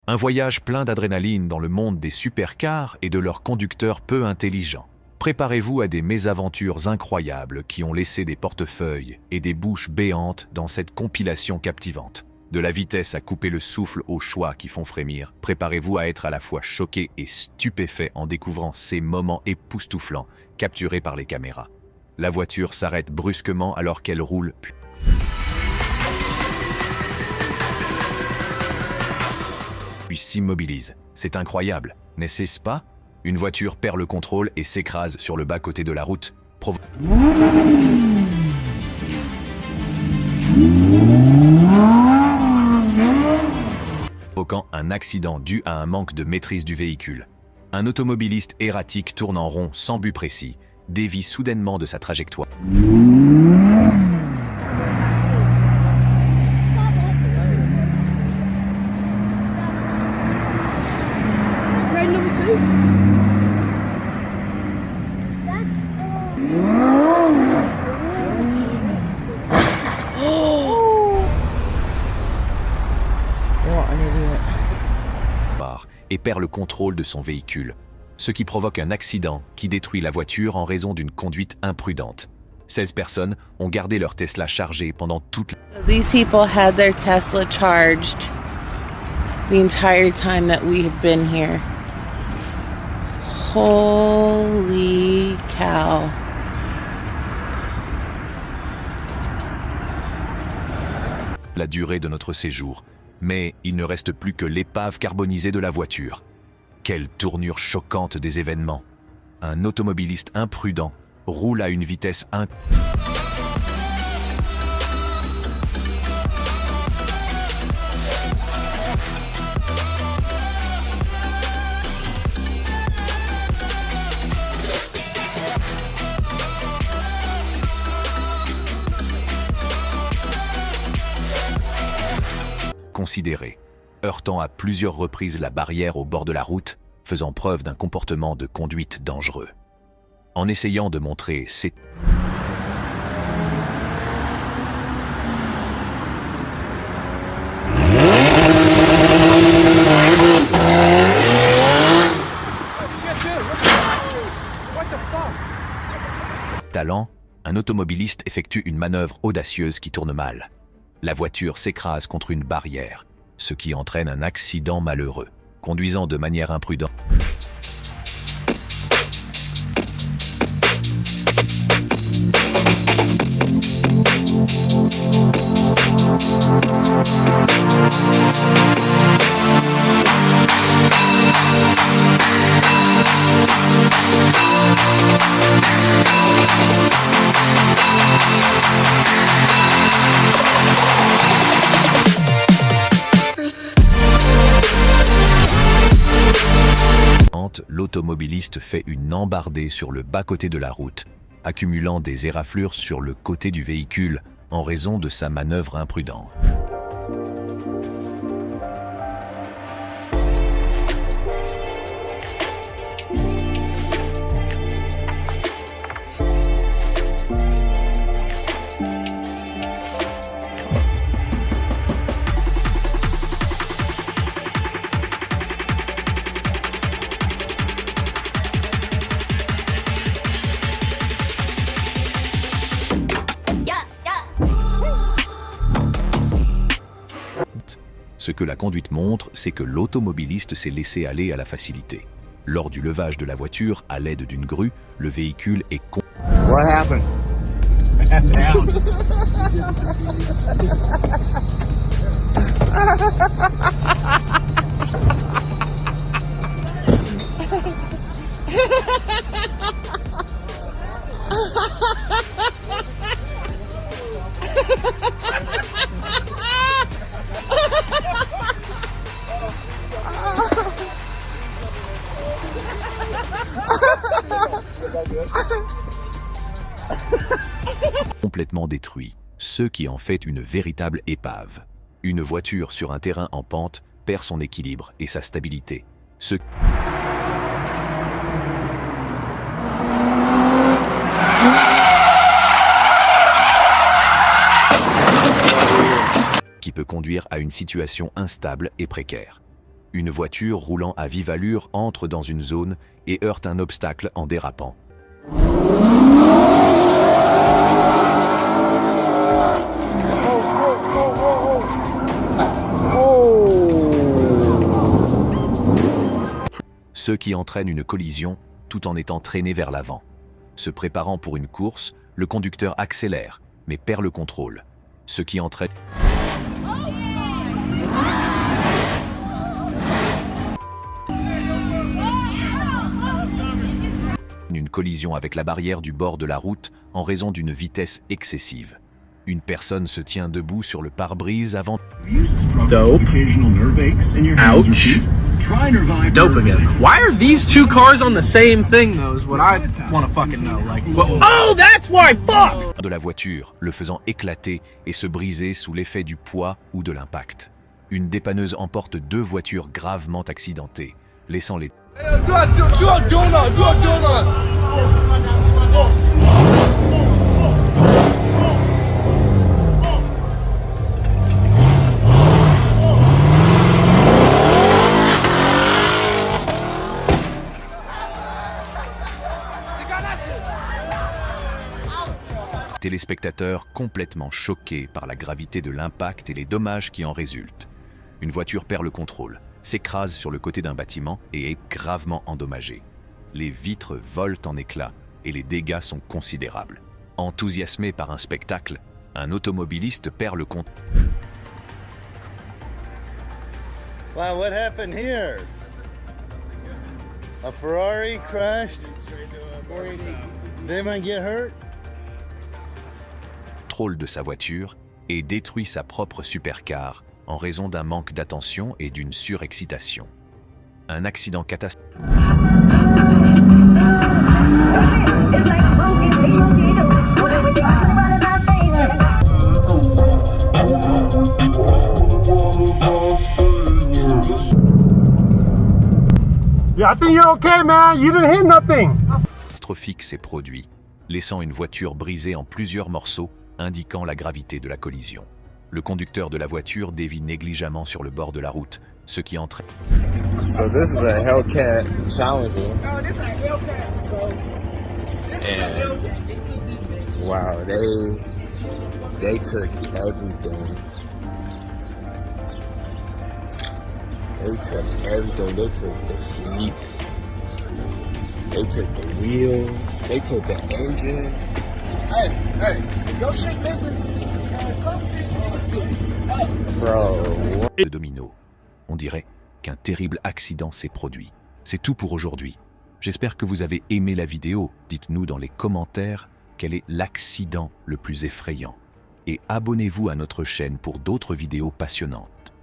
Un voyage plein d'adrénaline dans le monde des supercars et de leurs conducteurs peu intelligents. Préparez-vous à des mésaventures incroyables qui ont laissé des portefeuilles et des bouches béantes dans cette compilation captivante. De la vitesse à couper le souffle aux choix qui font frémir, préparez-vous à être à la fois choqué et stupéfait en découvrant ces moments époustouflants capturés par les caméras. La voiture s'arrête brusquement alors qu'elle roule, puis s'immobilise. C'est incroyable, n'est-ce pas? Une voiture perd le contrôle et s'écrase sur le bas-côté de la route, provoquant un accident dû à un manque de maîtrise du véhicule. Un automobiliste erratique tourne en rond sans but précis, dévie soudainement de sa trajectoire. Et perd le contrôle de son véhicule, ce qui provoque un accident qui détruit la voiture en raison d'une conduite imprudente. 16 personnes ont gardé leur Tesla chargé pendant toute These people had their Tesla charged the entire time that we have been here. Holy cow. la durée de notre séjour, mais il ne reste plus que l'épave carbonisée de la voiture. Quelle tournure choquante des événements! Un automobiliste imprudent roule à une vitesse considérée, heurtant à plusieurs reprises la barrière au bord de la route, faisant preuve d'un comportement de conduite dangereux. En essayant de montrer ses talents, un automobiliste effectue une manœuvre audacieuse qui tourne mal. La voiture s'écrase contre une barrière, ce qui entraîne un accident malheureux, conduisant de manière imprudente. L'automobiliste fait une embardée sur le bas-côté de la route, accumulant des éraflures sur le côté du véhicule en raison de sa manœuvre imprudente. Ce que la conduite montre, c'est que l'automobiliste s'est laissé aller à la facilité. Lors du levage de la voiture à l'aide d'une grue, le véhicule est What happened? complètement détruit, ce qui en fait une véritable épave. Une voiture sur un terrain en pente perd son équilibre et sa stabilité, ce qui peut conduire à une situation instable et précaire. Une voiture roulant à vive allure entre dans une zone et heurte un obstacle en dérapant. Ce qui entraîne une collision tout en étant traîné vers l'avant. Se préparant pour une course, le conducteur accélère, mais perd le contrôle, ce qui entraîne une collision avec la barrière du bord de la route en raison d'une vitesse excessive. Une personne se tient debout sur le pare-brise avant... Dope. Ouch. Dope again. Why are these two cars on the same thing though is what I want to fucking know. Like, oh, that's why, fuck! de la voiture, le faisant éclater et se briser sous l'effet du poids ou de l'impact. Une dépanneuse emporte 2 voitures gravement accidentées, laissant les... téléspectateurs complètement choqués par la gravité de l'impact et les dommages qui en résultent. Une voiture perd le contrôle, s'écrase sur le côté d'un bâtiment et est gravement endommagée. Les vitres volent en éclats et les dégâts sont considérables. Enthousiasmé par un spectacle, un automobiliste perd le contrôle. Wow, what happened here? A Ferrari crashed? Did anyone get hurt? De sa voiture et détruit sa propre supercar en raison d'un manque d'attention et d'une surexcitation. Un accident catastrophique. Yeah, I think you're okay, man. You didn't hit nothing. Catastrophique s'est produit, laissant une voiture brisée en plusieurs morceaux, indiquant la gravité de la collision. Le conducteur de la voiture dévie négligemment sur le bord de la route, ce qui entraîne... So this is a Hellcat Challenger. And wow, they took everything. They took everything. They took the seats. They took the wheel. They took the engine. Hey, your shit missing. Bro. De domino. On dirait qu'un terrible accident s'est produit. C'est tout pour aujourd'hui. J'espère que vous avez aimé la vidéo. Dites-nous dans les commentaires quel est l'accident le plus effrayant. Et abonnez-vous à notre chaîne pour d'autres vidéos passionnantes.